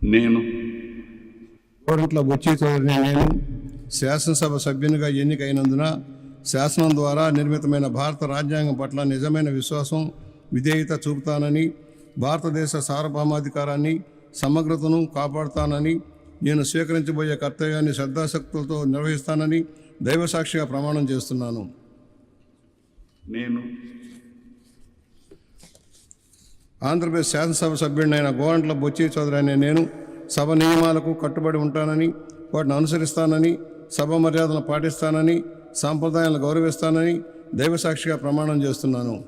నేను గోరంట్ల బుచ్చి చౌదరిని నేను శాసనసభ సభ్యునిగా ఎన్నికైనందున శాసనం ద్వారా నిర్మితమైన భారత రాజ్యాంగం పట్ల నిజమైన విశ్వాసం విధేయత చూపుతానని, భారతదేశ సార్వభౌమాధికారాన్ని సమగ్రతను కాపాడుతానని, నేను స్వీకరించబోయే కర్తవ్యాన్ని శ్రద్ధాశక్తులతో నిర్వహిస్తానని దైవసాక్షిగా ప్రమాణం చేస్తున్నాను. నేను ఆంధ్రప్రదేశ్ శాసనసభ సభ్యుడినైన గోరంట్ల బుచ్చి చౌదరి అనే నేను సభ నియమాలకు కట్టుబడి ఉంటానని, వాటిని అనుసరిస్తానని, సభ మర్యాదలను పాటిస్తానని, సాంప్రదాయాలను గౌరవిస్తానని దైవసాక్షిగా ప్రమాణం చేస్తున్నాను.